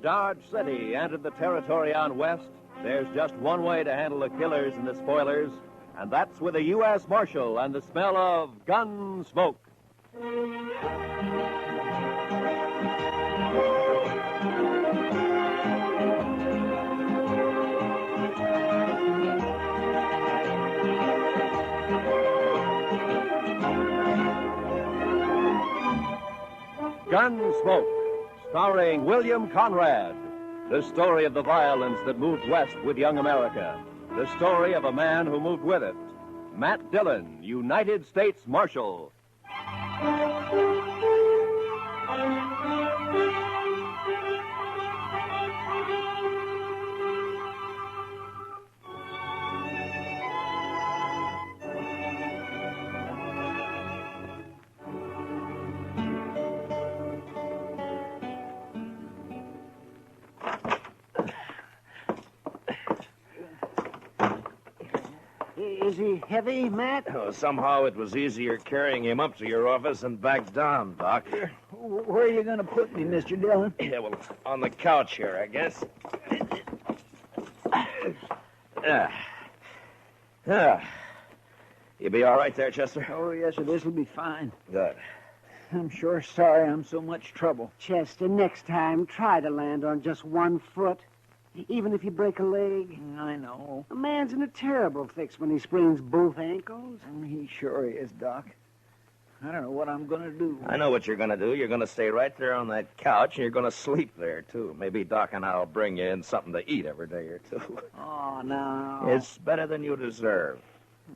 Dodge City entered the territory on west, there's just one way to handle the killers and the spoilers, and that's with a U.S. Marshal and the smell of Gunsmoke. Gunsmoke, starring William Conrad. The story of the violence that moved west with young America. The story of a man who moved with it. Matt Dillon, United States Marshal. Is he heavy, Matt? Oh, somehow it was easier carrying him up to your office and back down, Doc. Where are you going to put me, Mr. Dillon? Yeah, well, on the couch here, I guess. You be all right there, Chester? Oh, yes, sir. This will be fine. Good. I'm sure sorry I'm so much trouble. Chester, next time, try to land on just one foot. Even if you break a leg. I know. A man's in a terrible fix when he sprains both ankles. He sure is, Doc. I don't know what I'm going to do. I know what you're going to do. You're going to stay right there on that couch, and you're going to sleep there, too. Maybe Doc and I'll bring you in something to eat every day or two. Oh, no. It's better than you deserve.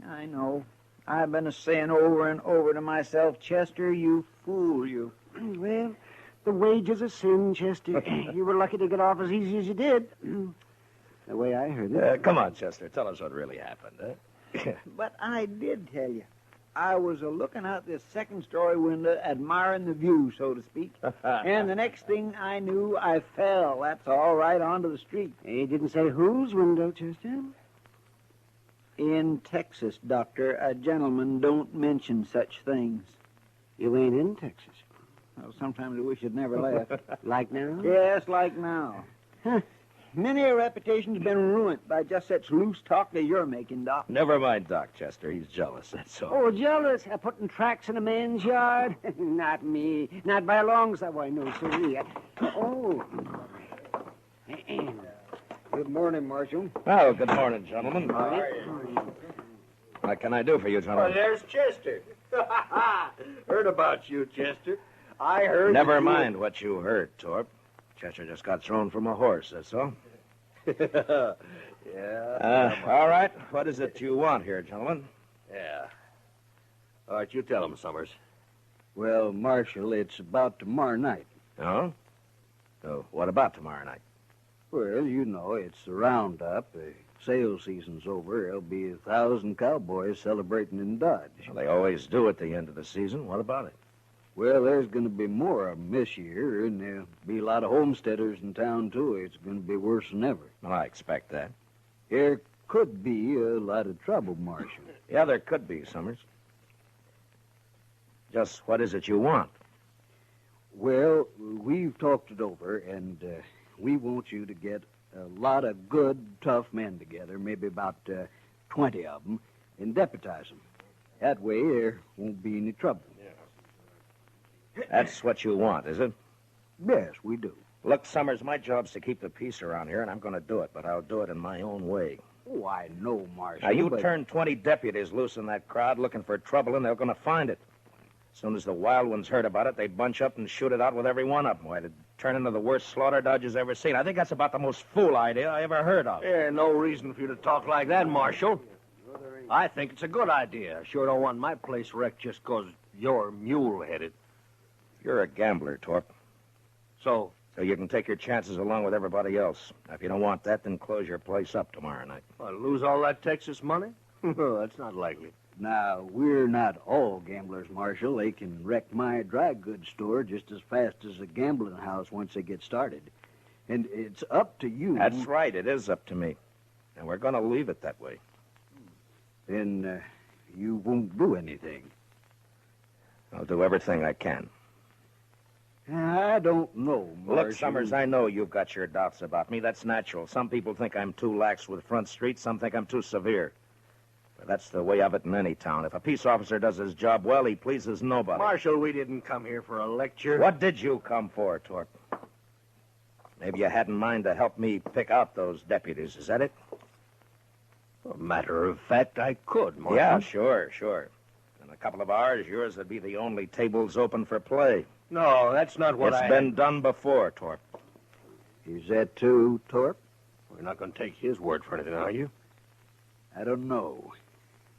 I know. I've been saying over and over to myself, Chester, you fool, you. Well, the wages of sin, Chester. You were lucky to get off as easy as you did. The way I heard it. Come on, Chester. Tell us what really happened, huh? But I did tell you. I was looking out this second-story window, admiring the view, so to speak. And the next thing I knew, I fell. That's all right onto the street. He didn't say whose window, Chester. In Texas, Doctor, a gentleman don't mention such things. You ain't in Texas. Well, sometimes I wish I'd never left. Like now? Yes, like now. Many a reputation's been ruined by just such loose talk that you're making, Doc. Never mind Doc, Chester. He's jealous, that's all. Oh, jealous? Putting tracks in a man's yard? Not me. Not by a long shot. Why, no, sirree. Oh. Good morning, Marshal. Well, good morning, gentlemen. What can I do for you, gentlemen? Oh, there's Chester. Heard about you, Chester. I heard... Never mind what you heard, Torp. Chester just got thrown from a horse, that's all. Yeah. All right. What is it you want here, gentlemen? Yeah. All right, you tell him, Summers. Well, Marshal, it's about tomorrow night. Oh? So what about tomorrow night? Well, you know, it's the RoundUp. The sale season's over. There'll be 1,000 cowboys celebrating in Dodge. Well, they always do at the end of the season. What about it? Well, there's going to be more of them this year, and there'll be a lot of homesteaders in town, too. It's going to be worse than ever. Well, I expect that. There could be a lot of trouble, Marshal. Yeah, there could be, Summers. Just what is it you want? Well, we've talked it over, and we want you to get a lot of good, tough men together, maybe about 20 of them, and deputize them. That way, there won't be any trouble. That's what you want, is it? Yes, we do. Look, Summers, my job's to keep the peace around here, and I'm going to do it, but I'll do it in my own way. Oh, I know, Marshal. Now, you but... turn 20 deputies loose in that crowd looking for trouble, and they're going to find it. As soon as the wild ones heard about it, they'd bunch up and shoot it out with every one of them. Why, it'd turn into the worst slaughter Dodge's ever seen. I think that's about the most fool idea I ever heard of. Yeah, no reason for you to talk like that, Marshal. I think it's a good idea. I sure don't want my place wrecked just 'cause you're mule-headed. You're a gambler, Torp. So you can take your chances along with everybody else. Now, if you don't want that, then close your place up tomorrow night. lose all that Texas money? That's not likely. Now, we're not all gamblers, Marshal. They can wreck my dry goods store just as fast as a gambling house once they get started. And it's up to you. That's right. It is up to me. And we're going to leave it that way. Then you won't do anything. I'll do everything I can. I don't know, Marshal. Look, Summers, I know you've got your doubts about me. That's natural. Some people think I'm too lax with Front Street. Some think I'm too severe. But that's the way of it in any town. If a peace officer does his job well, he pleases nobody. Marshal, we didn't come here for a lecture. What did you come for, Torp? Maybe you had in mind to help me pick out those deputies. Is that it? A matter of fact, I could, Marshal. Yeah, sure. In a couple of hours, yours would be the only tables open for play. No, that's not what It's been done before, Torp. Is that too, Torp? We're not going to take his word for anything, are you? I don't know.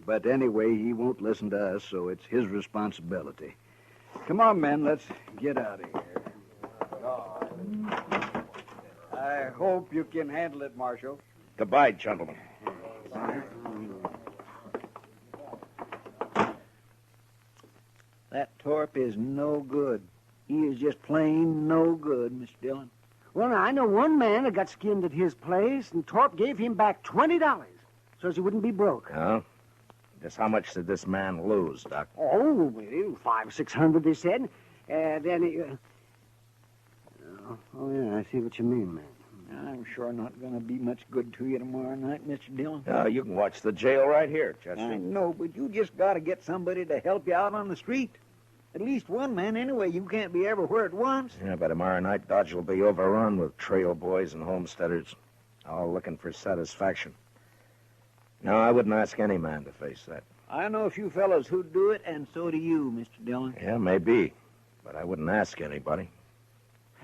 But anyway, he won't listen to us, so it's his responsibility. Come on, men, let's get out of here. I hope you can handle it, Marshal. Goodbye, gentlemen. That Torp is no good. He is just plain no good, Mr. Dillon. Well, now, I know one man that got skinned at his place, and Torp gave him back $20 so he wouldn't be broke. Oh? Just how much did this man lose, Doc? Oh, well, $500-600, they said. Then he... Oh, yeah, I see what you mean, man. I'm sure not going to be much good to you tomorrow night, Mr. Dillon. You can watch the jail right here, Chester. I know, but you just got to get somebody to help you out on the street. At least one man, anyway. You can't be everywhere at once. Yeah, by tomorrow night, Dodge will be overrun with trail boys and homesteaders, all looking for satisfaction. No, I wouldn't ask any man to face that. I know a few fellows who'd do it, and so do you, Mr. Dillon. Yeah, maybe, but I wouldn't ask anybody.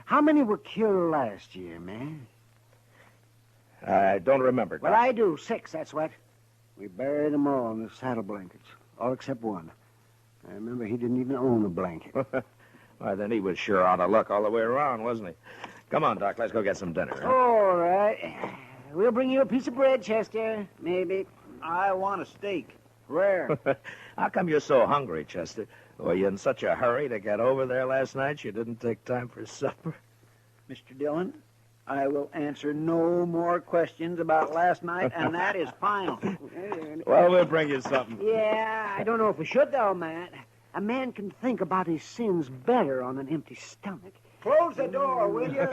How many were killed last year, man? I don't remember, Doc. Well, I do. 6, that's what. We buried them all in the saddle blankets, all except one. I remember he didn't even own a blanket. Why, then he was sure out of luck all the way around, wasn't he? Come on, Doc, let's go get some dinner. Huh? All right. We'll bring you a piece of bread, Chester. Maybe. I want a steak. Where? How come you're so hungry, Chester? Were you in such a hurry to get over there last night you didn't take time for supper? Mr. Dillon, I will answer no more questions about last night, and that is final. Well, we'll bring you something. Yeah, I don't know if we should, though, Matt. A man can think about his sins better on an empty stomach. Close the door, will you?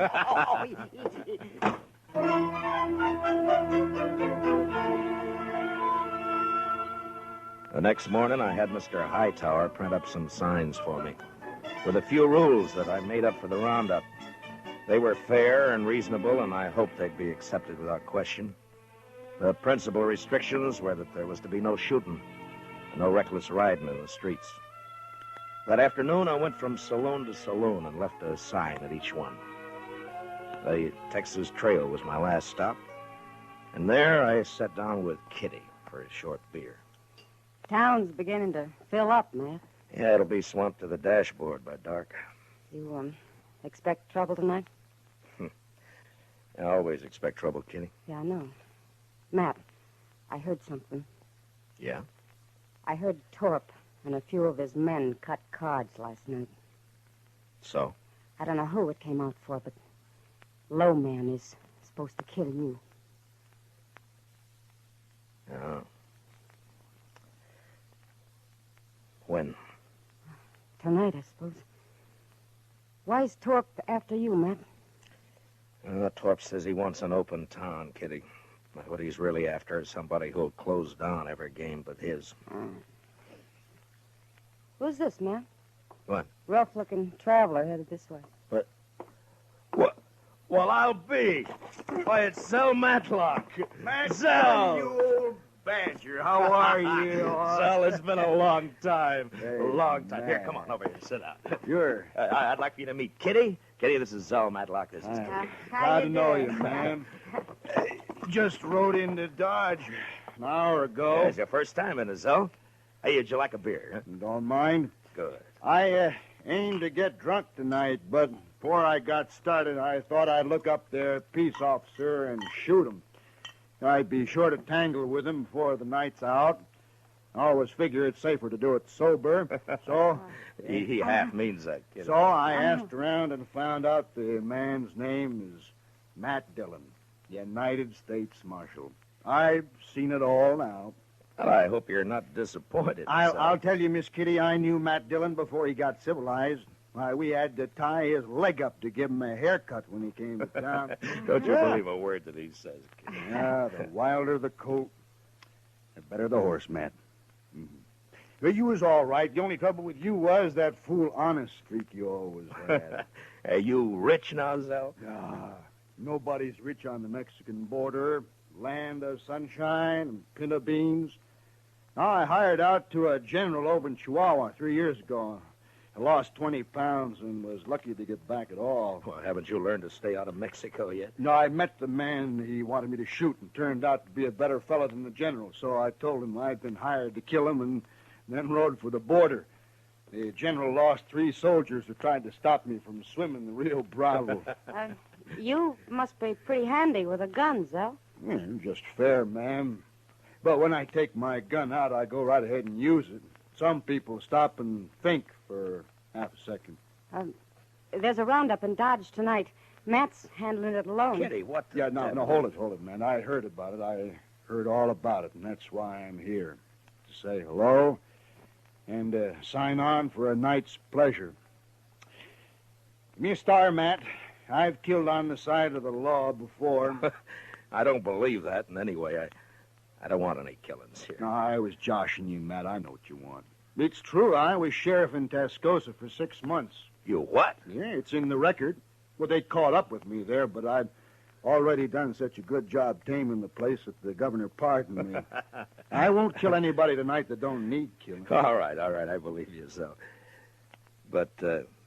The next morning, I had Mr. Hightower print up some signs for me, with a few rules that I made up for the roundup. They were fair and reasonable, and I hoped they'd be accepted without question. The principal restrictions were that there was to be no shooting, and no reckless riding in the streets. That afternoon, I went from saloon to saloon and left a sign at each one. The Texas Trail was my last stop, and there I sat down with Kitty for a short beer. Town's beginning to fill up, Matt. Yeah, it'll be swamped to the dashboard by dark. You, expect trouble tonight? I always expect trouble, Kitty. Yeah, I know. Matt, I heard something. Yeah? I heard Torp and a few of his men cut cards last night. So? I don't know who it came out for, but Low Man is supposed to kill you. Oh. When? Tonight, I suppose. Why's Torp after you, Matt? Torp says he wants an open town, Kitty. But what he's really after is somebody who'll close down every game but his. Who's this, Matt? What? Rough-looking traveler headed this way. What? Well, I'll be. Why, it's Zell Matlock. Zell! You old badger. How are you? Zell, it's been a long time. Hey, a long time. Here, man. come on over here. Sit down. Sure. I'd like for you to meet Kitty. Kitty, this is Zell Matlock. This is Kitty. How to know you, man. Just rode into Dodge an hour ago. It's your first time in it, Zell. Hey, would you like a beer? Huh? Don't mind. Good. I aimed to get drunk tonight, but before I got started, I thought I'd look up their peace officer and shoot him. I'd be sure to tangle with him before the night's out. I always figure it's safer to do it sober. So He half means that, Kitty. So I asked around and found out the man's name is Matt Dillon, United States Marshal. I've seen it all now. Well, I hope you're not disappointed. I'll tell you, Miss Kitty, I knew Matt Dillon before he got civilized. Why, we had to tie his leg up to give him a haircut when he came to town. Don't you believe a word that he says, kid. Yeah, the wilder the colt, The better the horse, Matt. But you was all right. The only trouble with you was that fool honest streak you always had. Are you rich now, Zell? Ah, nobody's rich on the Mexican border. Land of sunshine and pinto beans. Now, I hired out to a general over in Chihuahua 3 years ago. I lost 20 pounds and was lucky to get back at all. Well, haven't you learned to stay out of Mexico yet? No, I met the man he wanted me to shoot and turned out to be a better fellow than the general. So I told him I'd been hired to kill him and then rode for the border. The general lost 3 soldiers who tried to stop me from swimming the Rio Bravo. You must be pretty handy with a gun, Zell. Just fair, ma'am. But when I take my gun out, I go right ahead and use it. Some people stop and think for half a second. There's a roundup in Dodge tonight. Matt's handling it alone. Kitty, what? Yeah, no, hold it, man. I heard about it. I heard all about it, and that's why I'm here. To say hello and sign on for a night's pleasure. Give me a star, Matt. I've killed on the side of the law before. I don't believe that, and anyway, I don't want any killings here. No, I was joshing you, Matt. I know what you want. It's true. I was sheriff in Tascosa for 6 months. You what? Yeah, it's in the record. Well, they caught up with me there, but I'd already done such a good job taming the place that the governor pardoned me. I won't kill anybody tonight that don't need killing. All right, I believe you so. But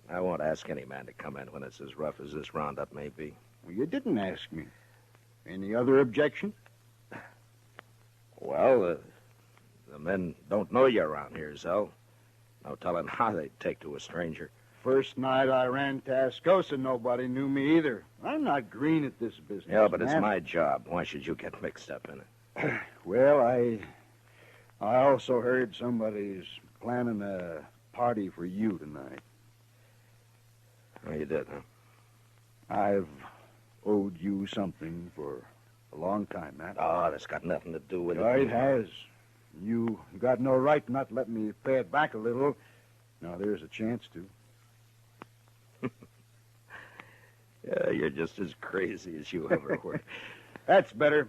I won't ask any man to come in when it's as rough as this roundup may be. Well, you didn't ask me. Any other objection? Well, the men don't know you around here, Zell. No telling how they'd take to a stranger. First night I ran Tascosa, nobody knew me either. I'm not green at this business. Yeah, but it's man. my job. Why should you get mixed up in it? Well, I also heard somebody's planning a party for you tonight. Oh, you did, huh? I've owed you something for a long time, Matt. Oh, that's got nothing to do with it. It has. You got no right not to let me pay it back a little. Now, there's a chance to. Yeah, you're just as crazy as you ever were. That's better.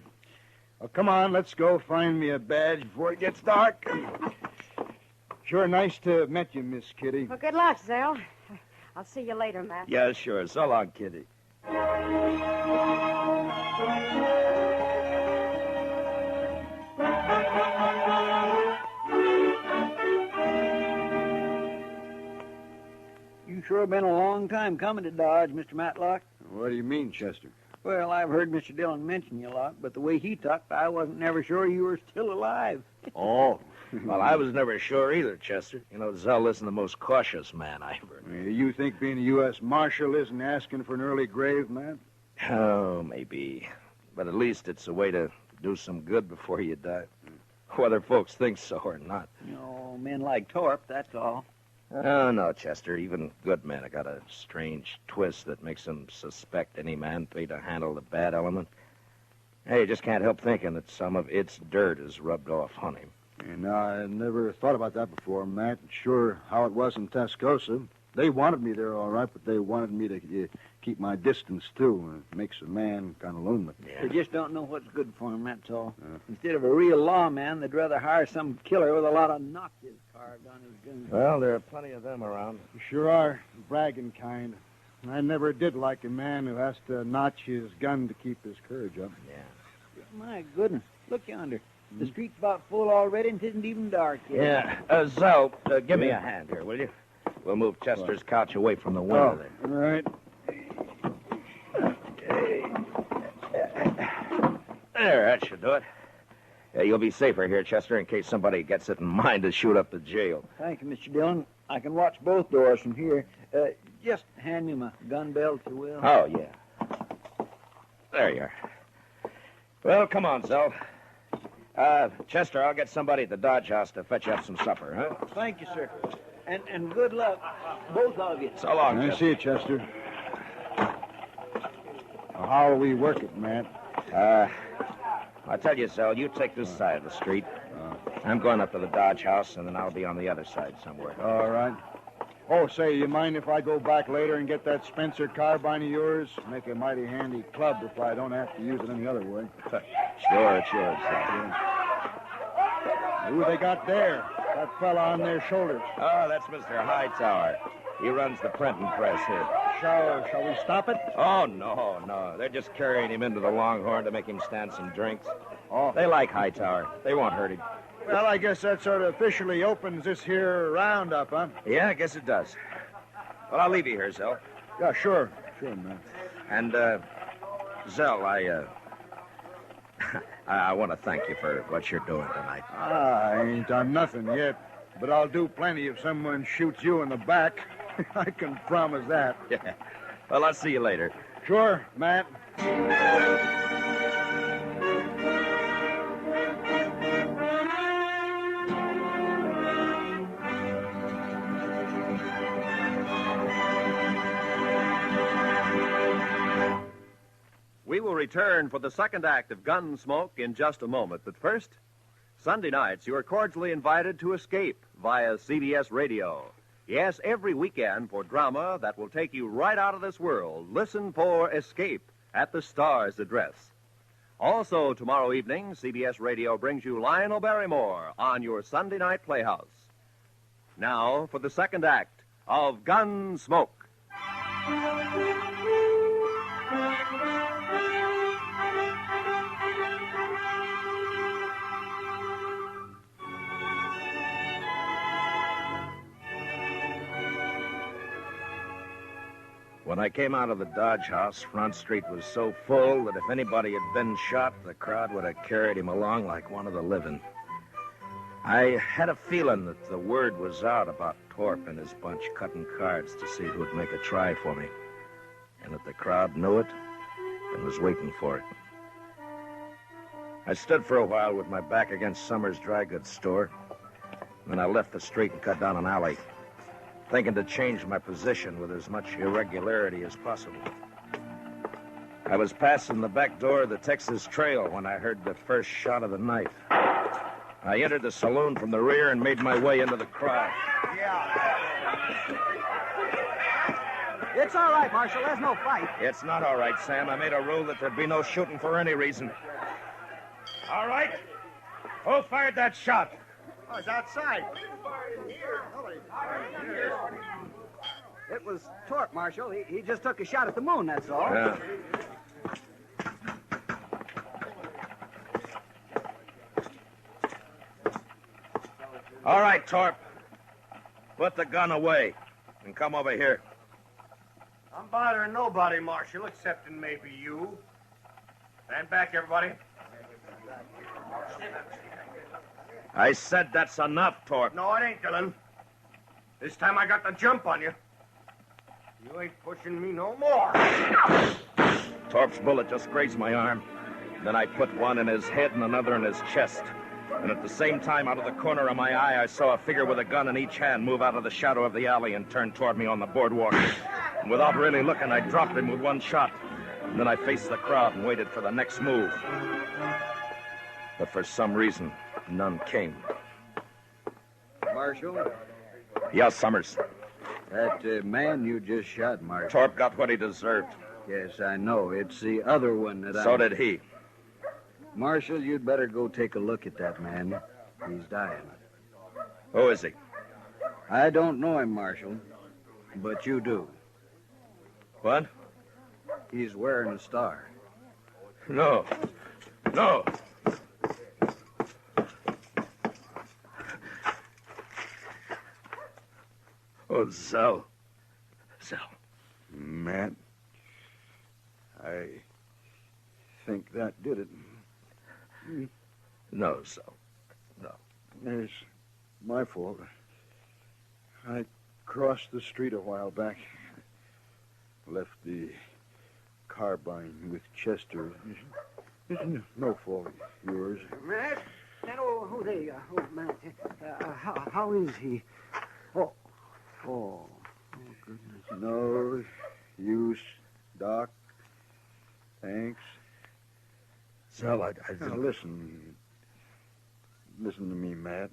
Well, come on, let's go find me a badge before it gets dark. Sure nice to have met you, Miss Kitty. Well, good luck, Zell. I'll see you later, Matt. Yeah, sure. So long, Kitty. You sure been a long time coming to Dodge, Mr. Matlock. What do you mean, Chester? Well, I've heard Mr. Dillon mention you a lot, but the way he talked, I wasn't never sure you were still alive. Oh. Well, I was never sure either, Chester. You know, Zell isn't the most cautious man I ever knew. You think being a U.S. Marshal isn't asking for an early grave, man? Oh, maybe. But at least it's a way to do some good before you die. Whether folks think so or not. You know, men like Torp, that's all. Oh, no, Chester. Even good men have got a strange twist that makes them suspect any man paid to handle the bad element. Hey, you just can't help thinking that some of its dirt is rubbed off on him. And I never thought about that before, Matt. Sure how it was in Tascosa. They wanted me there all right, but they wanted me to keep my distance, too. It makes a man kind of lonely. They just don't know what's good for him, that's all. Instead of a real lawman, they'd rather hire some killer with a lot of notches carved on his gun. Well, there are plenty of them around. Sure are. Bragging kind. I never did like a man who has to notch his gun to keep his courage up. Yeah. My goodness, look yonder. The street's about full already and it isn't even dark yet. Yeah. Zell, give me a hand here, will you? We'll move Chester's couch away from the window there. All right. There, that should do it. Yeah, you'll be safer here, Chester, in case somebody gets it in mind to shoot up the jail. Thank you, Mr. Dillon. I can watch both doors from here. Just hand me my gun belt, if you will. Oh, yeah. There you are. Well, come on, Zell. Chester, I'll get somebody at the Dodge House to fetch you up some supper, huh? Thank you, sir. And good luck, both of you. So long, I Chester. see you, Chester. Now, how will we work it, Matt? I'll tell you, Zell, you take this side of the street. I'm going up to the Dodge House, and then I'll be on the other side somewhere. All right. Oh, say, you mind if I go back later and get that Spencer carbine of yours? Make a mighty handy club if I don't have to use it any other way. Sure, it's yours, Sal. Who they got there? That fella on their shoulders. Oh, that's Mr. Hightower. He runs the printing press here. Shall we stop it? Oh, no. They're just carrying him into the Longhorn to make him stand some drinks. Oh. They like Hightower. They won't hurt him. Well, I guess that sort of officially opens this here roundup, huh? Yeah, I guess it does. Well, I'll leave you here, Zell. Yeah, sure. Sure, man. And, Zell, I want to thank you for what you're doing tonight. I ain't done nothing yet, but I'll do plenty if someone shoots you in the back. I can promise that. Yeah. Well, I'll see you later. Sure, Matt. We will return for the second act of Gunsmoke in just a moment. But first, Sunday nights, you are cordially invited to escape via CBS Radio. Yes, every weekend for drama that will take you right out of this world. Listen for Escape at the Star's address. Also, tomorrow evening, CBS Radio brings you Lionel Barrymore on your Sunday night playhouse. Now, for the second act of Gunsmoke. When I came out of the Dodge House, Front Street was so full that if anybody had been shot, the crowd would have carried him along like one of the living. I had a feeling that the word was out about Torp and his bunch cutting cards to see who'd make a try for me, and that the crowd knew it and was waiting for it. I stood for a while with my back against Summers' dry goods store. Then I left the street and cut down an alley, thinking to change my position with as much irregularity as possible. I was passing the back door of the Texas Trail when I heard the first shot of the night. I entered the saloon from the rear and made my way into the crowd. It's all right, Marshal. There's no fight. It's not all right, Sam. I made a rule that there'd be no shooting for any reason. All right. Who fired that shot? Oh, it's outside. It was Torp, Marshal. He just took a shot at the moon, that's all. Yeah. All right, Torp. Put the gun away and come over here. I'm bothering nobody, Marshal, excepting maybe you. Stand back, everybody. I said that's enough, Torp. No, it ain't, Dillon. This time I got the jump on you. You ain't pushing me no more. Torp's bullet just grazed my arm. Then I put one in his head and another in his chest. And at the same time, out of the corner of my eye, I saw a figure with a gun in each hand move out of the shadow of the alley and turn toward me on the boardwalk. And without really looking, I dropped him with one shot. And then I faced the crowd and waited for the next move. But for some reason, none came. Marshal, Yes, Summers. that man you just shot, Marshal. Torp got what he deserved. Yes, I know. It's the other one that So did he. Marshal, you'd better go take a look at that man. He's dying. Who is he? I don't know him, Marshal, but you do. What? He's wearing a star. No. No. Oh, Zell. Zell. Matt, I think that did it. No, Zell. No. It's my fault. I crossed the street a while back. Left the carbine with Chester. It's no fault of yours. Matt? Matt. How is he? Oh, goodness. No use, Doc. Thanks. Zell, I Now, didn't... listen. Listen to me, Matt.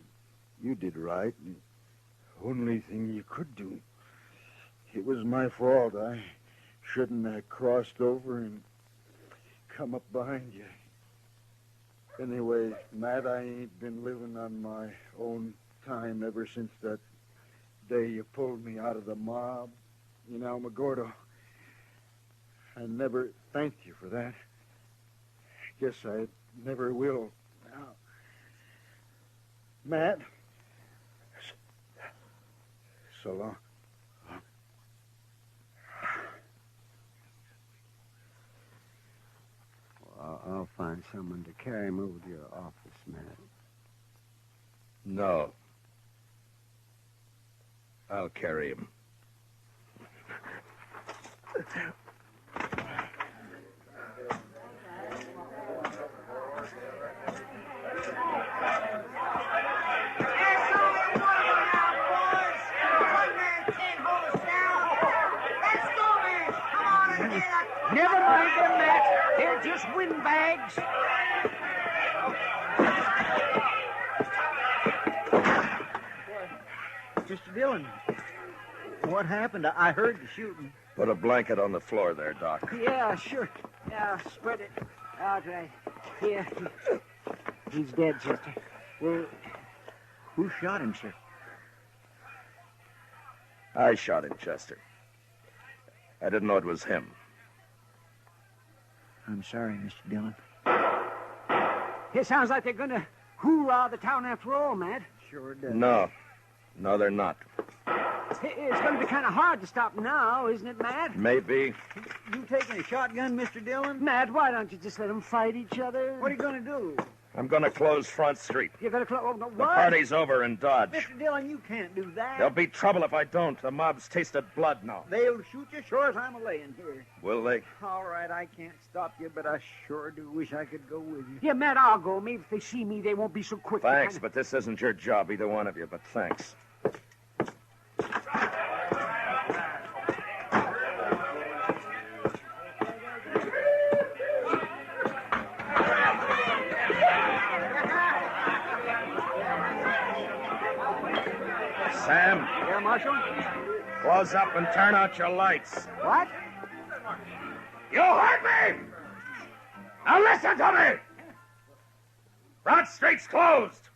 You did right. The only thing you could do. It was my fault. I shouldn't have crossed over and come up behind you. Anyway, Matt, I ain't been living on my own time ever since that day you pulled me out of the mob in Alamogordo. I never thanked you for that. Guess I never will now. Matt, so long. I'll find someone to carry him over to your office, Matt. No. I'll carry him. Never mind them, Matt. They're just windbags. Mr. Dillon, what happened? I heard the shooting. Put a blanket on the floor there, Doc. Yeah, sure. Yeah, I'll spread it out right here. He's dead, Chester. Well, who shot him, sir? I shot him, Chester. I didn't know it was him. I'm sorry, Mr. Dillon. It sounds like they're going to hoorah the town after all, Matt. Sure does. No, they're not. It's going to be kind of hard to stop now, isn't it, Matt? Maybe. You taking a shotgun, Mr. Dillon? Matt, why don't you just let them fight each other? What are you going to do? I'm going to close Front Street. You're going to close... Oh, no, The what? party's over in Dodge. Mr. Dillon, you can't do that. There'll be trouble if I don't. The mob's tasted blood now. They'll shoot you sure as I'm a-laying here. Will they? All right, I can't stop you, but I sure do wish I could go with you. Yeah, Matt, I'll go. Maybe if they see me, they won't be so quick. Thanks, but this isn't your job, either one of you, but thanks. Sam, Yeah, Marshal? close up and turn out your lights. What? You heard me! Now listen to me! Front Street's closed.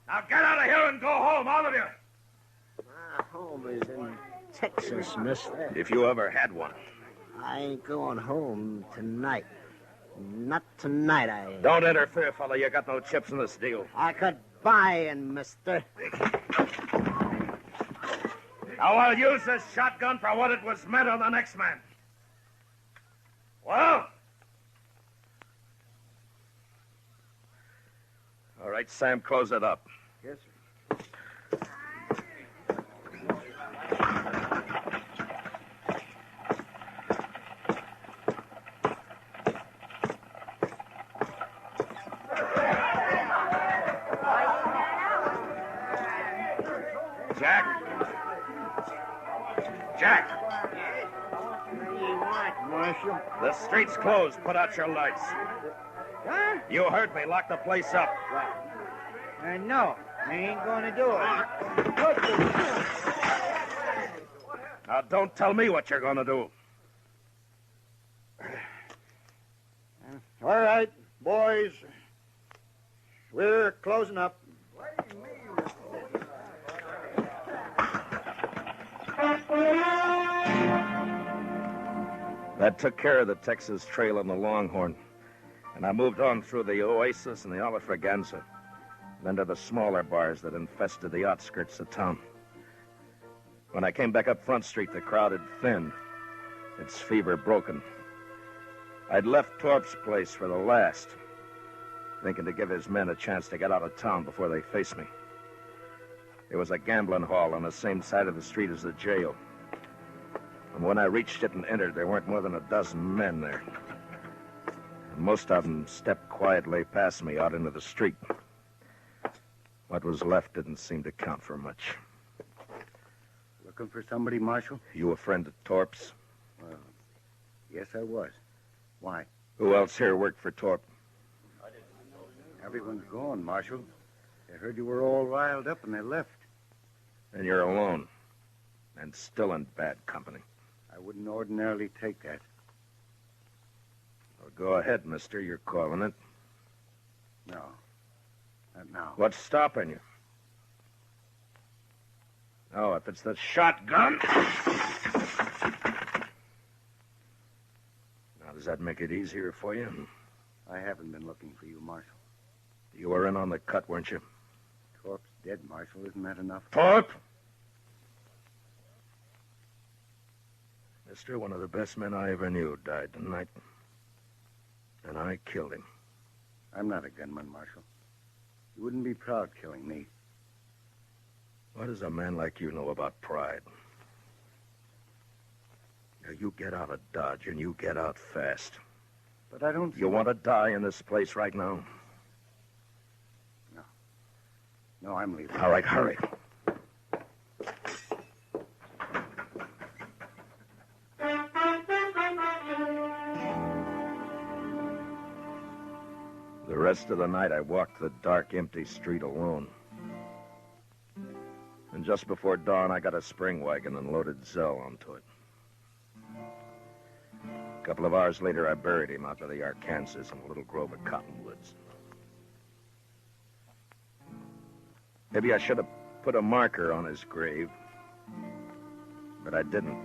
Now get out of here and go home, all of you. My home is in Texas, mister. If you ever had one. I ain't going home tonight. Not tonight, I ain't. Don't interfere, fella. You got no chips in this deal. I could buy in, mister. Now I'll use this shotgun for what it was meant on the next man. Well? All right, Sam, close it up. Yes, sir. Jack, What do you want, Marshal? the street's closed. Put out your lights. Huh? You heard me. Lock the place up. No, I ain't going to do it. Now, don't tell me what you're going to do. All right, boys. We're closing up. That took care of the Texas Trail and the Longhorn. And I moved on through the Oasis and the Olafraganza, then to the smaller bars that infested the outskirts of town. When I came back up Front Street, the crowd had thinned, its fever broken. I'd left Torp's place for the last, thinking to give his men a chance to get out of town before they faced me. There was a gambling hall on the same side of the street as the jail. And when I reached it and entered, there weren't more than a dozen men there. And most of them stepped quietly past me out into the street. What was left didn't seem to count for much. Looking for somebody, Marshal? You a friend of Torp's? Well, yes, I was. Why? Who else here worked for Torp? Everyone's gone, Marshal. They heard you were all riled up and they left. And you're alone. And still in bad company. I wouldn't ordinarily take that. Well, go ahead, mister. You're calling it. No. Not now. What's stopping you? Oh, if it's the shotgun. Now, does that make it easier for you? I haven't been looking for you, Marshal. You were in on the cut, weren't you? Torp's dead, Marshal. Isn't that enough? Torp! Mister, one of the best men I ever knew died tonight. And I killed him. I'm not a gunman, Marshal. You wouldn't be proud killing me. What does a man like you know about pride? Now, you get out of Dodge, and you get out fast. But I don't... You want to die in this place right now? No. No, I'm leaving. All right, hurry. The rest of the night, I walked the dark, empty street alone. And just before dawn, I got a spring wagon and loaded Zell onto it. A couple of hours later, I buried him out by the Arkansas in a little grove of cottonwoods. Maybe I should have put a marker on his grave, but I didn't.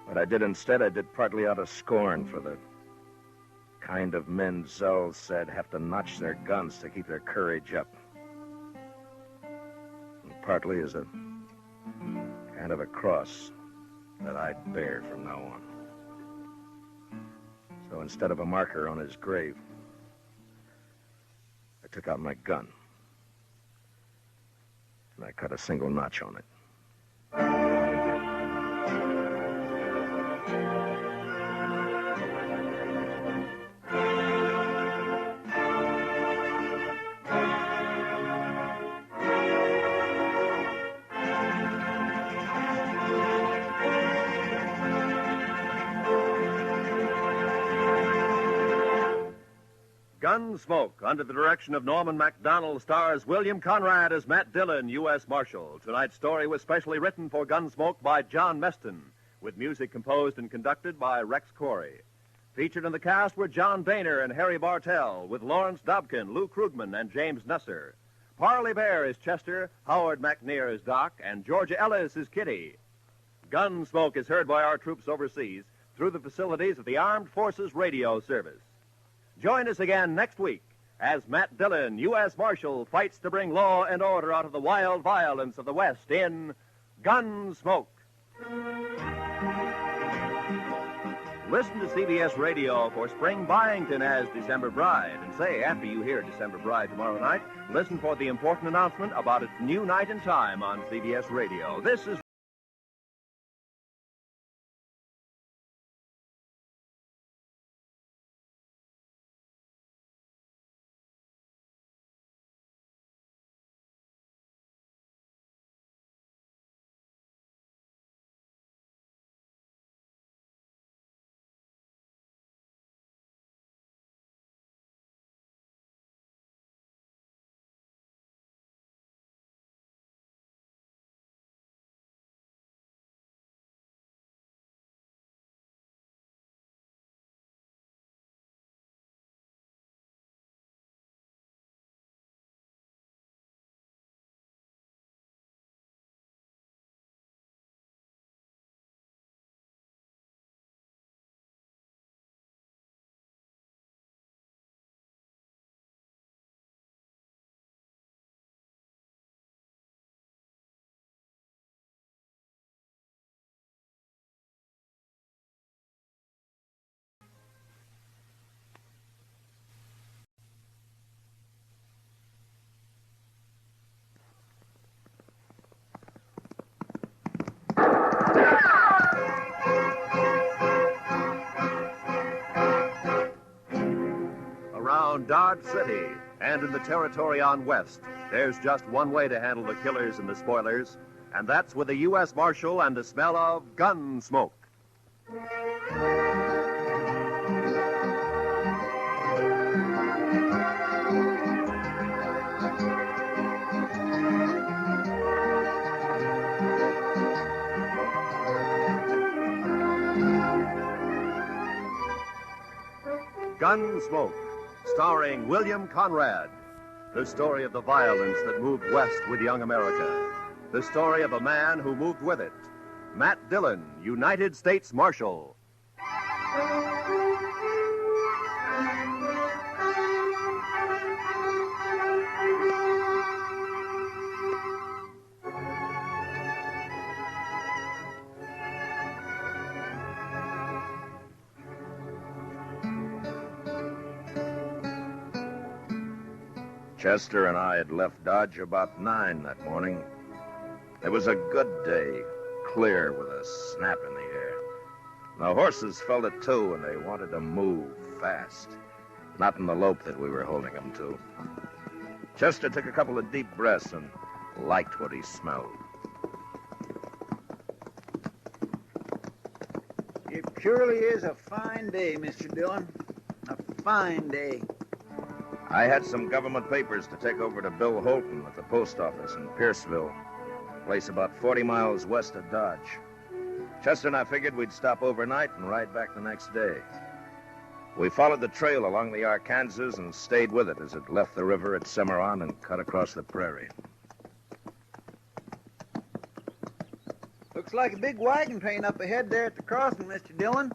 What I did instead, I did partly out of scorn for the kind of men Zell said have to notch their guns to keep their courage up. And partly as a kind of a cross that I'd bear from now on. So instead of a marker on his grave, I took out my gun. And I cut a single notch on it. Gunsmoke, under the direction of Norman MacDonald, stars William Conrad as Matt Dillon, U.S. Marshal. Tonight's story was specially written for Gunsmoke by John Meston, with music composed and conducted by Rex Corey. Featured in the cast were John Boehner and Harry Bartell, with Lawrence Dobkin, Lou Krugman, and James Nusser. Parley Baer is Chester, Howard McNear is Doc, and Georgia Ellis is Kitty. Gunsmoke is heard by our troops overseas through the facilities of the Armed Forces Radio Service. Join us again next week as Matt Dillon, U.S. Marshal, fights to bring law and order out of the wild violence of the West in Gunsmoke. Listen to CBS Radio for Spring Byington as December Bride. And say, after you hear December Bride tomorrow night, listen for the important announcement about its new night and time on CBS Radio. This is Dodge City and in the territory on West, there's just one way to handle the killers and the spoilers, and that's with a U.S. Marshal and the smell of gun smoke. Gunsmoke, starring William Conrad. The story of the violence that moved west with young America. The story of a man who moved with it. Matt Dillon, United States Marshal. Chester and I had left Dodge about 9 that morning. It was a good day, clear with a snap in the air. The horses felt it too, and they wanted to move fast. Not in the lope that we were holding them to. Chester took a couple of deep breaths and liked what he smelled. It surely is a fine day, Mr. Dillon. A fine day. I had some government papers to take over to Bill Holton at the post office in Pierceville, a place about 40 miles west of Dodge. Chester and I figured we'd stop overnight and ride back the next day. We followed the trail along the Arkansas and stayed with it as it left the river at Cimarron and cut across the prairie. Looks like a big wagon train up ahead there at the crossing, Mr. Dillon.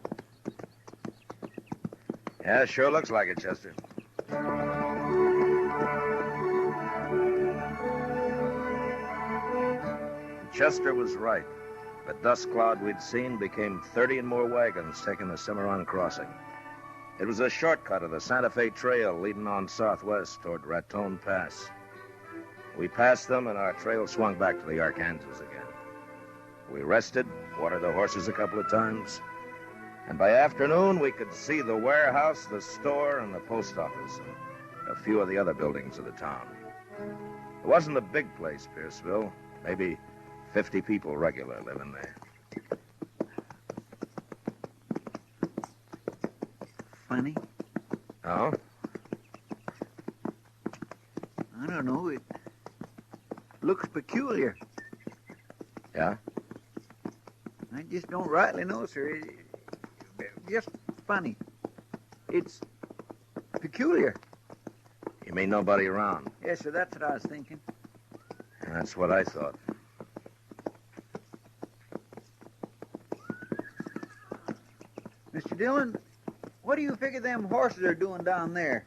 Yeah, sure looks like it, Chester. Chester was right. The dust cloud we'd seen became 30 and more wagons taking the Cimarron crossing. It was a shortcut of the Santa Fe Trail leading on southwest toward Raton Pass. We passed them, and our trail swung back to the Arkansas again. We rested, watered the horses a couple of times, and by afternoon we could see the warehouse, the store, and the post office, and a few of the other buildings of the town. It wasn't a big place, Pierceville. Maybe 50 people regular living there. Funny. Oh? I don't know. It looks peculiar. Yeah? I just don't rightly know, sir. Just funny. It's peculiar. You mean nobody around? Yes, sir, that's what I was thinking. That's what I thought. Mr. Dillon, what do you figure them horses are doing down there?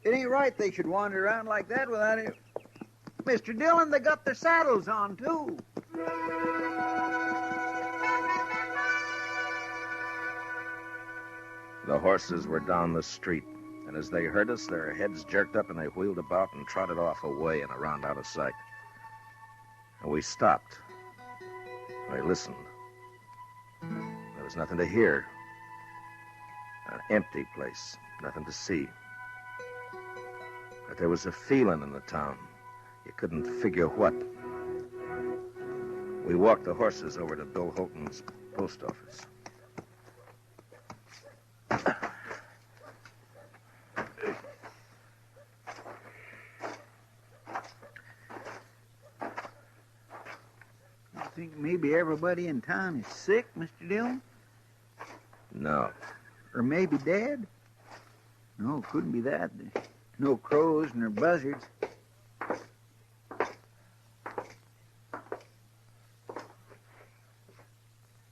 It ain't right they should wander around like that without it. Mr. Dillon, they got their saddles on, too. The horses were down the street, and as they heard us, their heads jerked up and they wheeled about and trotted off away and around out of sight. And we stopped. I listened. There was nothing to hear. An empty place, nothing to see. But there was a feeling in the town. You couldn't figure what. We walked the horses over to Bill Holton's post office. You think maybe everybody in town is sick, Mr. Dillon? No. Or maybe dead? No, couldn't be that. There's no crows nor buzzards.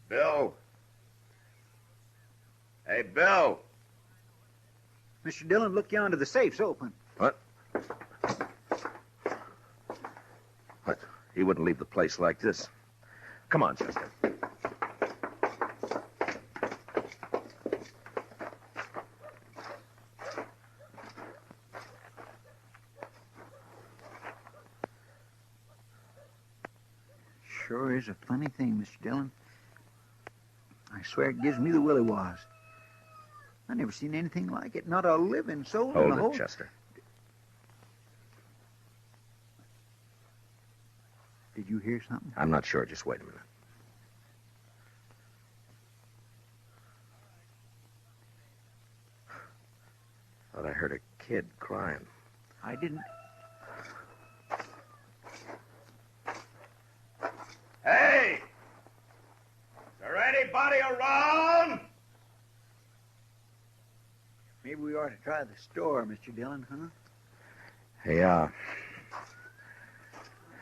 Bill. Hey, Bill. Mr. Dillon, look yonder. The safe's open. What? What? He wouldn't leave the place like this. Come on, Chester. Sure is a funny thing, Mr. Dillon. I swear it gives me the willy-was. I never seen anything like it. Not a living soul in the whole... Hold it, Chester. Did you hear something? I'm not sure. Just wait a minute. Thought I heard a kid crying. I didn't... Hey! Is there anybody around? Maybe Maybe we ought to try the store, Mr. Dillon, huh? Yeah.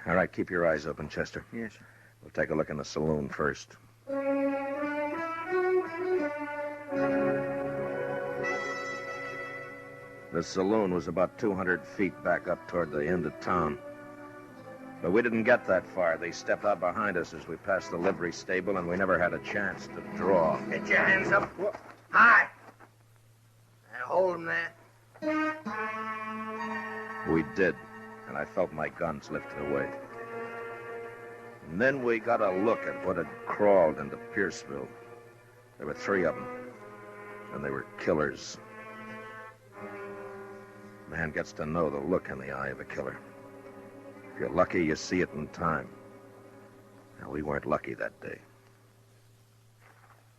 All right, keep your eyes open, Chester. Yes, sir. We'll take a look in the saloon first. The saloon was about 200 feet back up toward the end of town. But we didn't get that far. They stepped out behind us as we passed the livery stable, and we never had a chance to draw. Get your hands up. High. And hold them there. We did, and I felt my guns lifted away. And then we got a look at what had crawled into Pierceville. There were 3 of them, and they were killers. Man gets to know the look in the eye of a killer. If you're lucky, you see it in time. Now, we weren't lucky that day.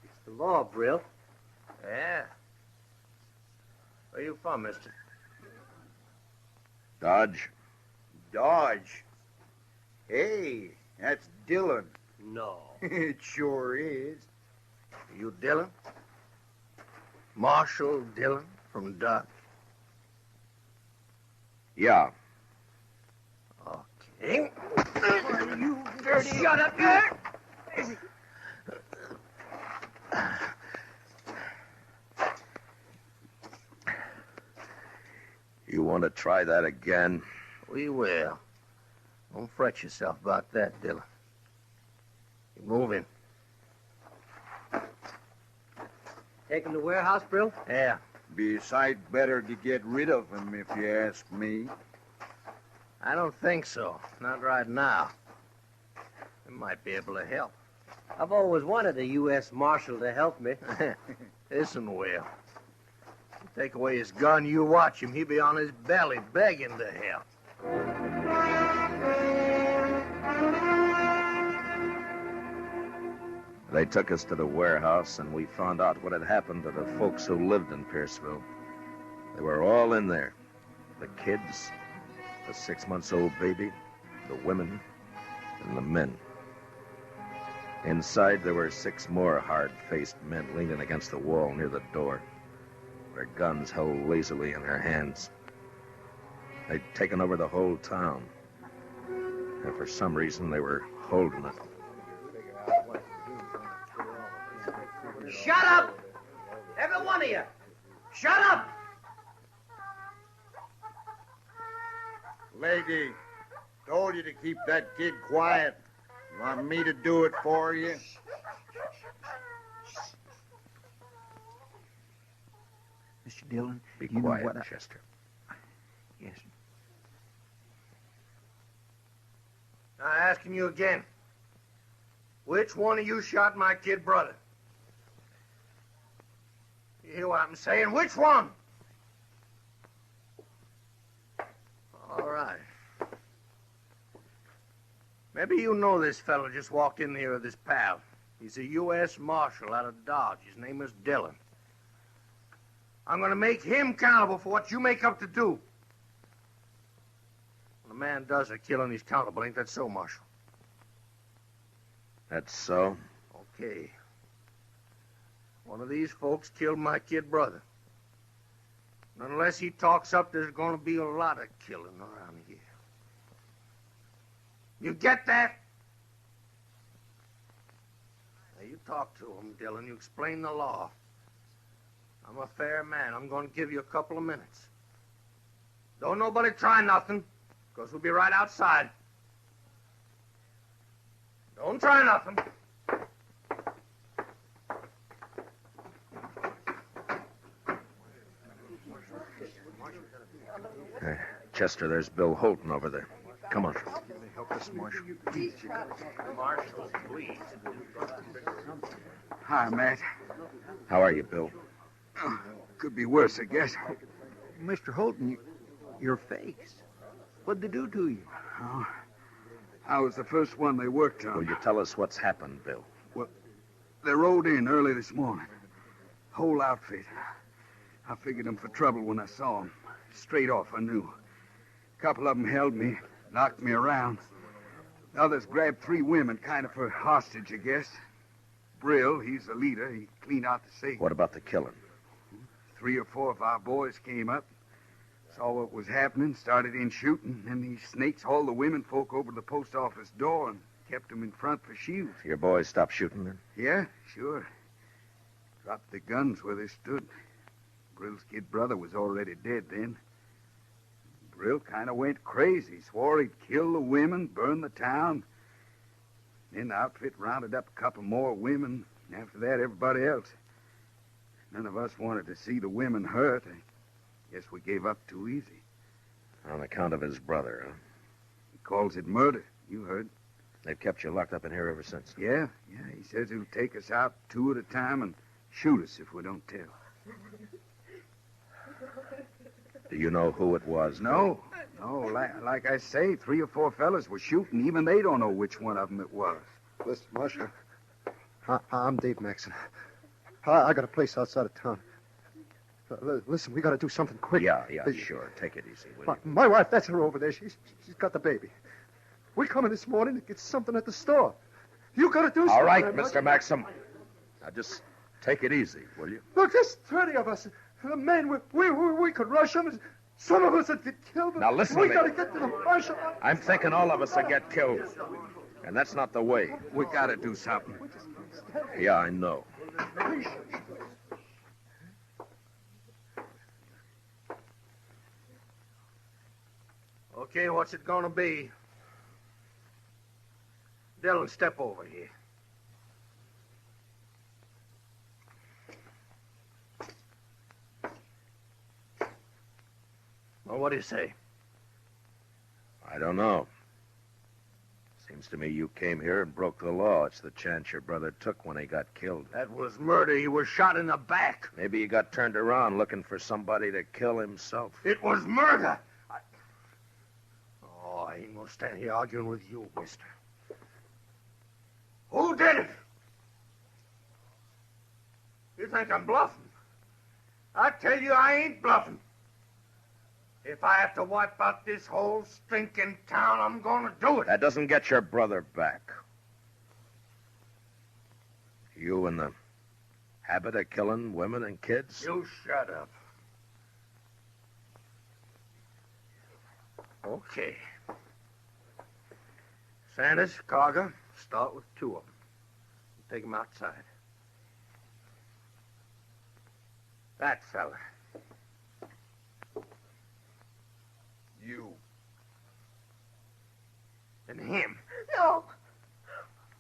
It's the law, Brill. Yeah. Where you from, mister? Dodge? Dodge. Hey, that's Dillon. No. It sure is. You Dillon? Marshal Dillon from Dodge. Yeah. Okay. You dirty... Shut up, there! You want to try that again? We will. Don't fret yourself about that, Dillon. You move in. Take him to warehouse, Brill? Yeah. Be a sight better to get rid of him, if you ask me. I don't think so. Not right now. We might be able to help. I've always wanted a U.S. Marshal to help me. Listen, Will. You take away his gun, you watch him. He'll be on his belly begging to help. They took us to the warehouse, and we found out what had happened to the folks who lived in Pierceville. They were all in there. The kids, the 6-month-old baby, the women, and the men. Inside, there were 6 more hard-faced men leaning against the wall near the door, their guns held lazily in their hands. They'd taken over the whole town, and for some reason, they were holding it. Shut up! Every one of you! Shut up! Lady, told you to keep that kid quiet. You want me to do it for you? Mr. Dillon, Be you quiet, know what Chester. Yes. Now, asking you again. Which one of you shot my kid brother? You hear what I'm saying? Which one? All right. Maybe you know this fellow just walked in here with his pal. He's a U.S. Marshal out of Dodge. His name is Dillon. I'm going to make him accountable for what you make up to do. When a man does a killing, he's accountable. Ain't that so, Marshal? That's so? Okay. One of these folks killed my kid brother. And unless he talks up, there's going to be a lot of killing around here. You get that? Now, you talk to him, Dillon. You explain the law. I'm a fair man. I'm going to give you a couple of minutes. Don't nobody try nothing, because we'll be right outside. Don't try nothing. Chester, there's Bill Holton over there. Come on. Help us, Marshal. Marshal, please. Hi, Matt. How are you, Bill? Could be worse, I guess. Mr. Holton, your face. What'd they do to you? Oh, I was the first one they worked on. Will you tell us what's happened, Bill? They rode in early this morning. Whole outfit. I figured them for trouble when I saw them. Straight off, I knew. A couple of them held me, knocked me around. The others grabbed 3 women, kind of for hostage, I guess. Brill, he's the leader. He cleaned out the safe. What about the killing? 3 or 4 of our boys came up, saw what was happening, started in shooting, and these snakes hauled the women folk over to the post office door and kept them in front for shields. Your boys stopped shooting then? Yeah, sure. Dropped the guns where they stood. Brill's kid brother was already dead then. Brill kind of went crazy, swore he'd kill the women, burn the town. Then the outfit rounded up a couple more women, and after that, everybody else. None of us wanted to see the women hurt. I guess we gave up too easy. On account of his brother, huh? He calls it murder. You heard. They've kept you locked up in here ever since. Yeah. He says he'll take us out 2 at a time and shoot us if we don't tell. Do you know who it was? No. Like I say, 3 or 4 fellas were shooting. Even they don't know which one of them it was. Listen, Marshal. I'm Dave Maxon. I got a place outside of town. Listen, we got to do something quick. Yeah, sure. Take it easy, will you? My wife, that's her over there. She's got the baby. We come in this morning to get something at the store. You got to do something. All right, Mr. Maxim. Now, just take it easy, will you? Look, there's 30 of us. The men, we could rush them. Some of us would get killed. Now, listen we to me. got to get to the marshal. I'm thinking all of us will get killed. And that's not the way. We got to do something. Yeah, I know. Okay, what's it gonna be? Dillon, step over here. Well, what do you say? I don't know. Seems to me you came here and broke the law. It's the chance your brother took when he got killed. That was murder. He was shot in the back. Maybe he got turned around looking for somebody to kill himself. It was murder. I ain't gonna stand here arguing with you, mister. Who did it? You think I'm bluffing? I tell you I ain't bluffing. If I have to wipe out this whole stinking town, I'm gonna do it. That doesn't get your brother back. You in the habit of killing women and kids? You shut up. Okay. Sanders, Carger, start with 2 of them. Take them outside. That fella. You. And him. No.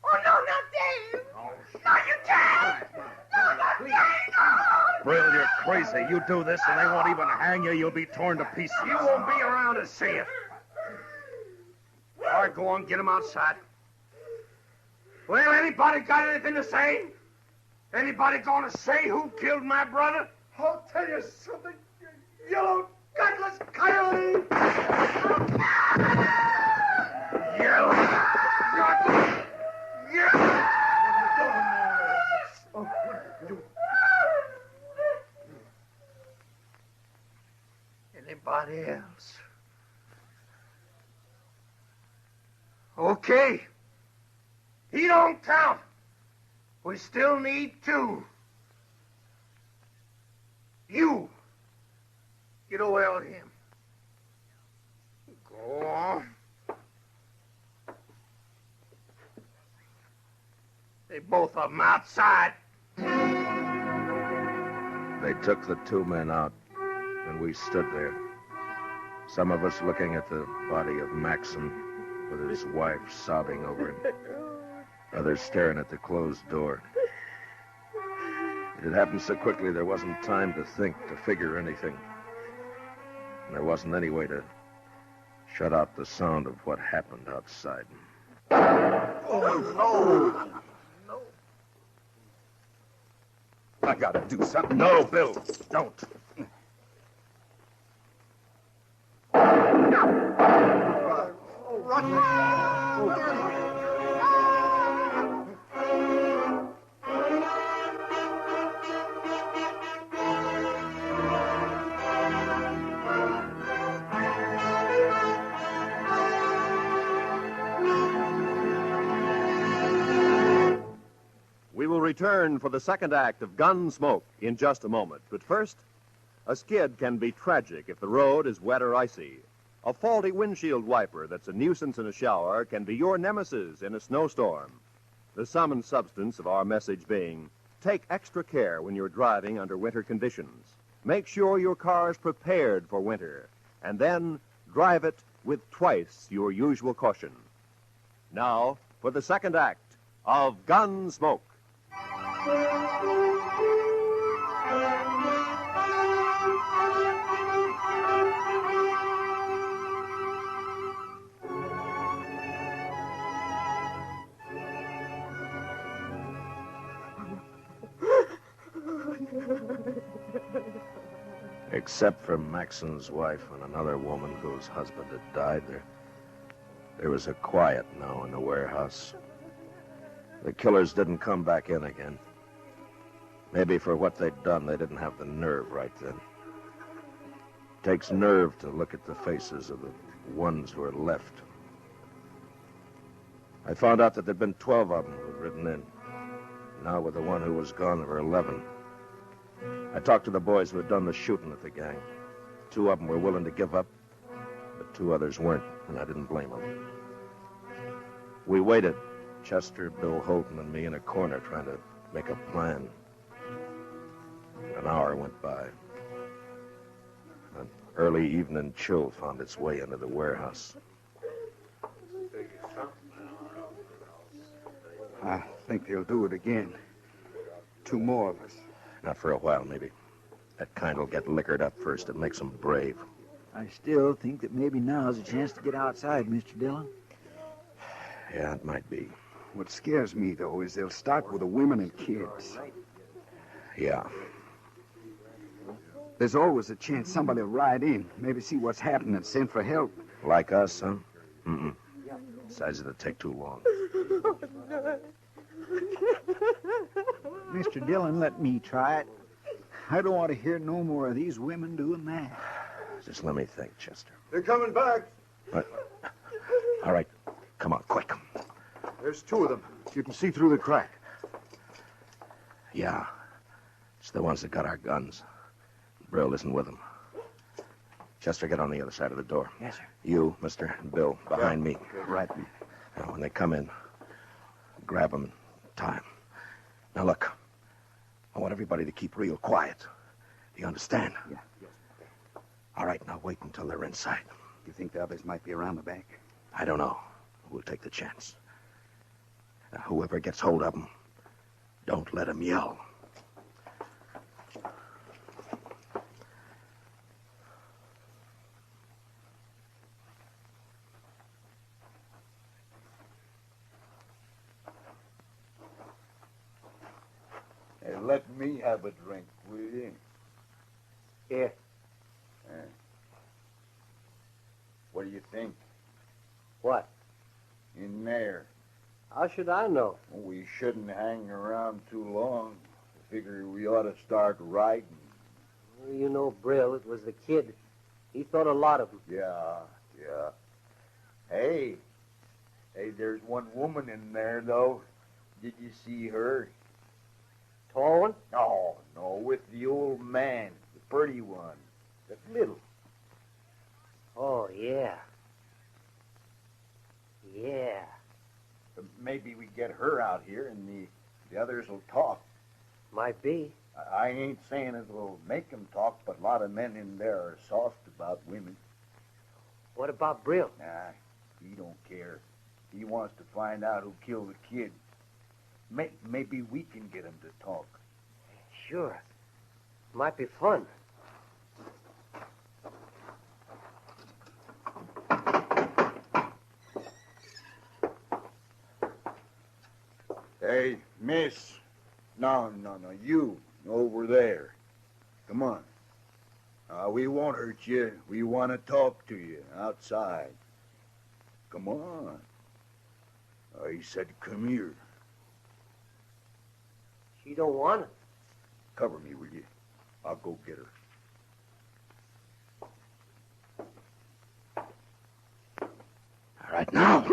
Oh, no, not Dave. Oh, No, you can't. No, not Dave. No. Brill, you're crazy. You do this and they won't even hang you. You'll be torn to pieces. You won't be around to see it. All right, go on, get him outside. Well, anybody got anything to say? Anybody gonna say who killed my brother? I'll tell you something, you yellow, gutless coyote! Yellow, gutless, yellow! Anybody else? Okay. He don't count. We still need 2. You. Get away with him. Go on. They both of them outside. They took the 2 men out, and we stood there. Some of us looking at the body of Maxim with his wife sobbing over him. Others staring at the closed door. It had happened so quickly there wasn't time to think, to figure anything. And there wasn't any way to shut out the sound of what happened outside. Oh, no. I gotta do something. No, Bill, don't. We will return for the second act of Gunsmoke in just a moment. But first, A skid can be tragic if the road is wet or icy. A faulty windshield wiper that's a nuisance in a shower can be your nemesis in a snowstorm. The sum and substance of our message being, take extra care when you're driving under winter conditions. Make sure your car is prepared for winter, and then drive it with twice your usual caution. Now, for the second act of Gunsmoke. Except for Maxon's wife and another woman whose husband had died, there was a quiet now in the warehouse. The killers didn't come back in again. Maybe for what they'd done, they didn't have the nerve right then. Takes nerve to look at the faces of the ones who are left. I found out that there'd been 12 of them who'd ridden in. Now with the one who was gone, there were 11. I talked to the boys who had done the shooting at the gang. 2 of them were willing to give up, but 2 others weren't, and I didn't blame them. We waited, Chester, Bill Holton, and me in a corner trying to make a plan. An hour went by. An early evening chill found its way into the warehouse. I think they'll do it again. 2 more of us. Not for a while, maybe. That kind will get liquored up first. It makes them brave. I still think that maybe now's a chance to get outside, Mr. Dillon. Yeah, it might be. What scares me, though, is they'll start with the women and kids. Yeah. There's always a chance somebody will ride in, maybe see what's happening and send for help. Like us, huh? Mm-mm. Besides, it'll take too long. Mr. Dillon, let me try it. I don't want to hear no more of these women doing that. Just let me think, Chester. They're coming back. What? All right. Come on, quick. There's 2 of them. You can see through the crack. Yeah. It's the ones that got our guns. Brill isn't with them. Chester, get on the other side of the door. Yes, sir. You, Mister, and Bill, behind me. Right. Now, when they come in, grab them in time. Now, look. I want everybody to keep real quiet. Do you understand? Yeah. All right, now wait until they're inside. You think the others might be around the back? I don't know. We'll take the chance. Now, whoever gets hold of them, don't let them yell. Hey, let me have a drink, will you? Here. What do you think? What? In there. How should I know? Well, we shouldn't hang around too long. I figure we ought to start riding. Well, you know, Brill, it was the kid. He thought a lot of them. Yeah. Hey, there's one woman in there, though. Did you see her? Tall one? No, with the old man, the pretty one, the little. Oh, yeah. Yeah. Maybe we get her out here and the others will talk. Might be. I ain't saying it will make them talk, but a lot of men in there are soft about women. What about Brill? Nah, he don't care. He wants to find out who killed the kid. Maybe we can get him to talk. Sure. Might be fun. Hey, miss. No, you over there. Come on. We won't hurt you. We want to talk to you outside. Come on. He said come here. She don't want it. Cover me, will you? I'll go get her. All right, now.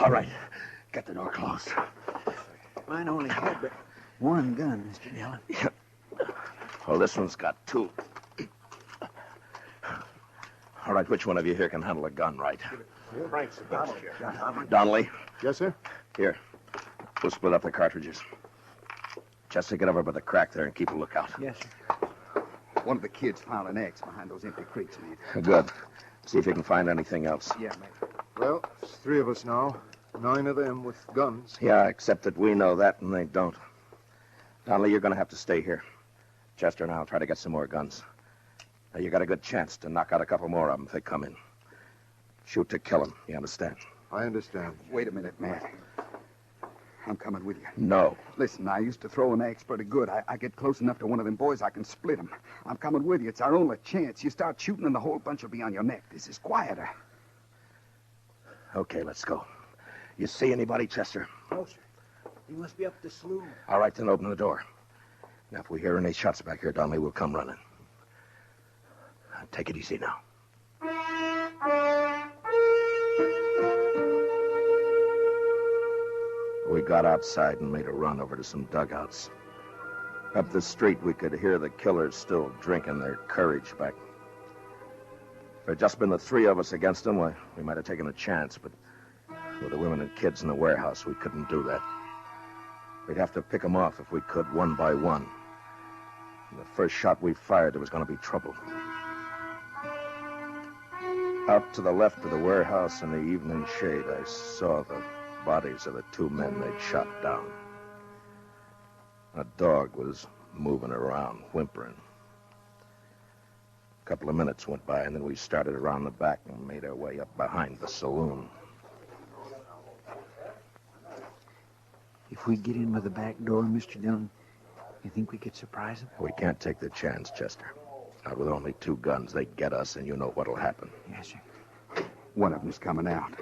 All right. Get the door closed. Mine only had but one gun, Mr. Dillon. Yeah. Well, this one's got two. All right, which one of you here can handle a gun right? Frank's about here. Donnelly? Yes, sir? Here. We'll split up the cartridges. Chester, get over by the crack there and keep a lookout. Yes, sir. One of the kids found an axe behind those empty crates, mate. Good. See if you can find anything else. Yeah, mate. Well, it's 3 of us now. 9 of them with guns. Yeah, except that we know that and they don't. Donnelly, you're going to have to stay here. Chester and I'll try to get some more guns. Now, you got a good chance to knock out a couple more of them if they come in. Shoot to kill them, you understand? I understand. Wait a minute, Matt. I'm coming with you. No. Listen, I used to throw an axe pretty good. I get close enough to one of them boys, I can split him. I'm coming with you. It's our only chance. You start shooting and the whole bunch will be on your neck. This is quieter. Okay, let's go. You see anybody, Chester? No, sir. He must be up the saloon. All right, then open the door. Now, if we hear any shots back here, Donnelly, we'll come running. Take it easy now. We got outside and made a run over to some dugouts. Up the street, we could hear the killers still drinking their courage back. If it had just been the 3 of us against them, we might have taken a chance, but with the women and kids in the warehouse, we couldn't do that. We'd have to pick them off if we could, one by one. And the first shot we fired, there was going to be trouble. Out to the left of the warehouse in the evening shade, I saw the bodies of the 2 men they'd shot down. A dog was moving around, whimpering. A couple of minutes went by, and then we started around the back and made our way up behind the saloon. If we get in by the back door, Mr. Dillon, you think we could surprise them? We can't take the chance, Chester. Not with only 2 guns. They get us, and you know what'll happen. Yes, sir. One of them's coming out.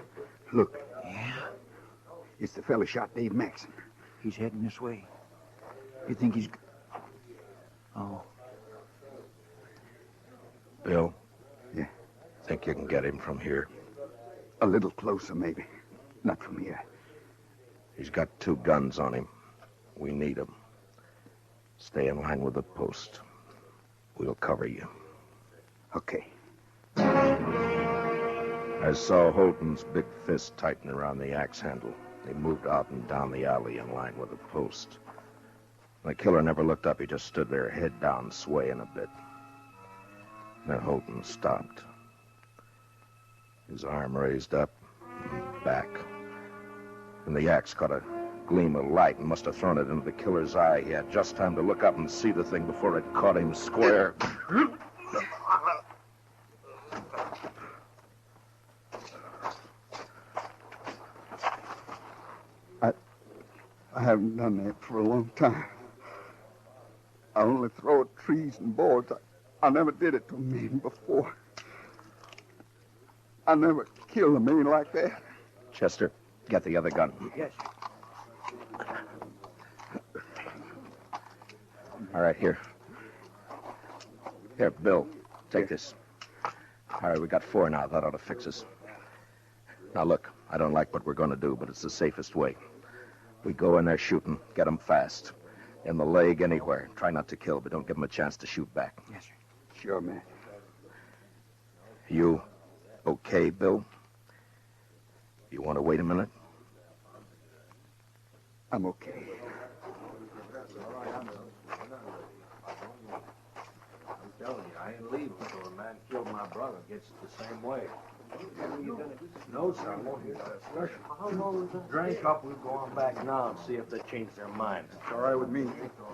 Look. Yeah? It's the fella shot Dave Maxon. He's heading this way. You think he's... Oh. Bill? Yeah? Think you can get him from here? A little closer, maybe. Not from here. He's got 2 guns on him. We need them. Stay in line with the post. We'll cover you. Okay. I saw Holton's big fist tighten around the axe handle. He moved out and down the alley in line with the post. The killer never looked up. He just stood there, head down, swaying a bit. Then Holton stopped. His arm raised up and back. And the axe caught a gleam of light and must have thrown it into the killer's eye. He had just time to look up and see the thing before it caught him square. I haven't done that for a long time. I only throw at trees and boards. I never did it to a man before. I never killed a man like that. Chester, get the other gun. Yes. All right, here. Here, Bill, take this. All right, we got 4 now. That ought to fix us. Now, look, I don't like what we're going to do, but it's the safest way. We go in there shooting, get them fast. In the leg, anywhere. Try not to kill, but don't give them a chance to shoot back. Yes, sir. Sure, man. You okay, Bill? You want to wait a minute? I'm okay. I'm telling you, I ain't leaving until a man killed my brother gets it the same way. No, sir, I won't hear that. Drink up, we'll go on back now and see if they change their mind. It's all right with me.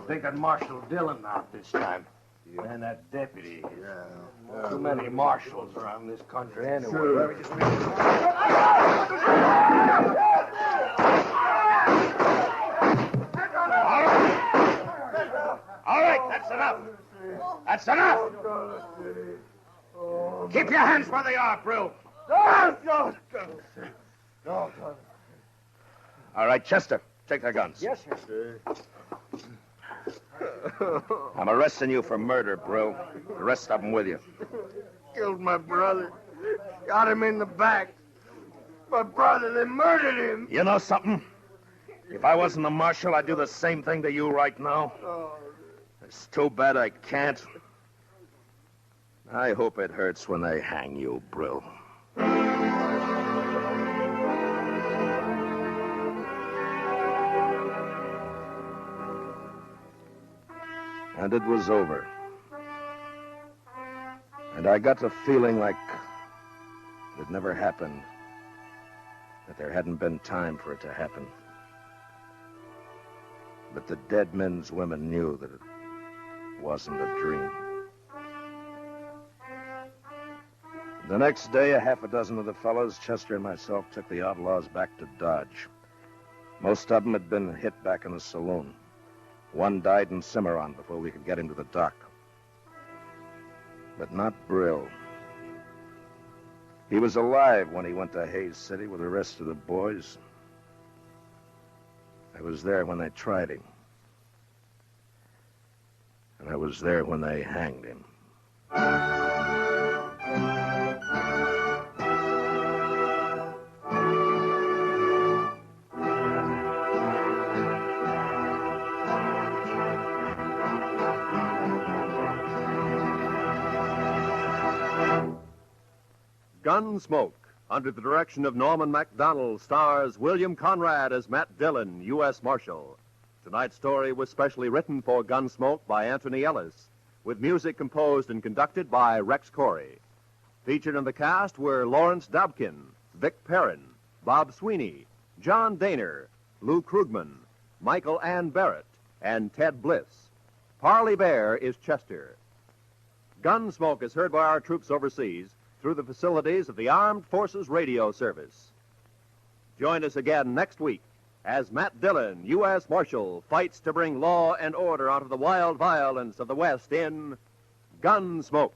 They got Marshal Dillon out this time. And that deputy. Yeah. Too many marshals around this country anyway. Sure. All right, that's enough. That's enough. Keep your hands where they are, Brill. All right, Chester, take their guns. Yes, sir. I'm arresting you for murder, Brill. The rest of them with you. Killed my brother. Got him in the back. But, brother, they murdered him. You know something? If I wasn't the marshal, I'd do the same thing to you right now. It's too bad I can't. I hope it hurts when they hang you, Brill. And it was over. And I got the feeling like it never happened, that there hadn't been time for it to happen. But the dead men's women knew that it wasn't a dream. The next day, a half a dozen of the fellows, Chester and myself, took the outlaws back to Dodge. Most of them had been hit back in the saloon. One died in Cimarron before we could get him to the dock. But not Brill. He was alive when he went to Hayes City with the rest of the boys. I was there when they tried him. And I was there when they hanged him. Gunsmoke, under the direction of Norman MacDonald, stars William Conrad as Matt Dillon, U.S. Marshal. Tonight's story was specially written for Gunsmoke by Anthony Ellis, with music composed and conducted by Rex Corey. Featured in the cast were Lawrence Dobkin, Vic Perrin, Bob Sweeney, John Daner, Lou Krugman, Michael Ann Barrett, and Ted Bliss. Parley Baer is Chester. Gunsmoke is heard by our troops overseas through the facilities of the Armed Forces Radio Service. Join us again next week as Matt Dillon, U.S. Marshal, fights to bring law and order out of the wild violence of the West in Gunsmoke.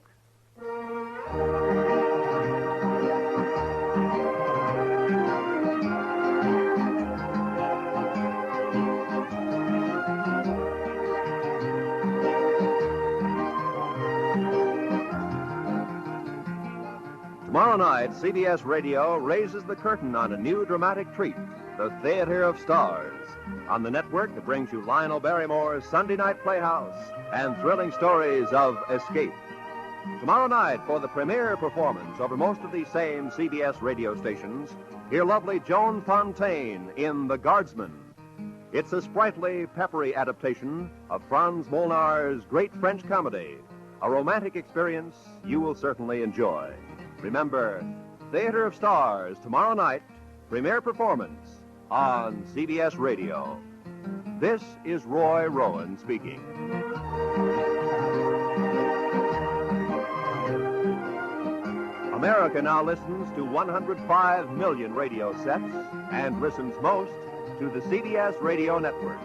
Tomorrow night, CBS Radio raises the curtain on a new dramatic treat, The Theater of Stars. On the network that brings you Lionel Barrymore's Sunday Night Playhouse and thrilling stories of escape. Tomorrow night, for the premiere performance over most of these same CBS radio stations, hear lovely Joan Fontaine in The Guardsman. It's a sprightly, peppery adaptation of Franz Molnar's great French comedy, a romantic experience you will certainly enjoy. Remember, Theater of Stars, tomorrow night, premiere performance on CBS Radio. This is Roy Rowan speaking. America now listens to 105 million radio sets and listens most to the CBS Radio Network.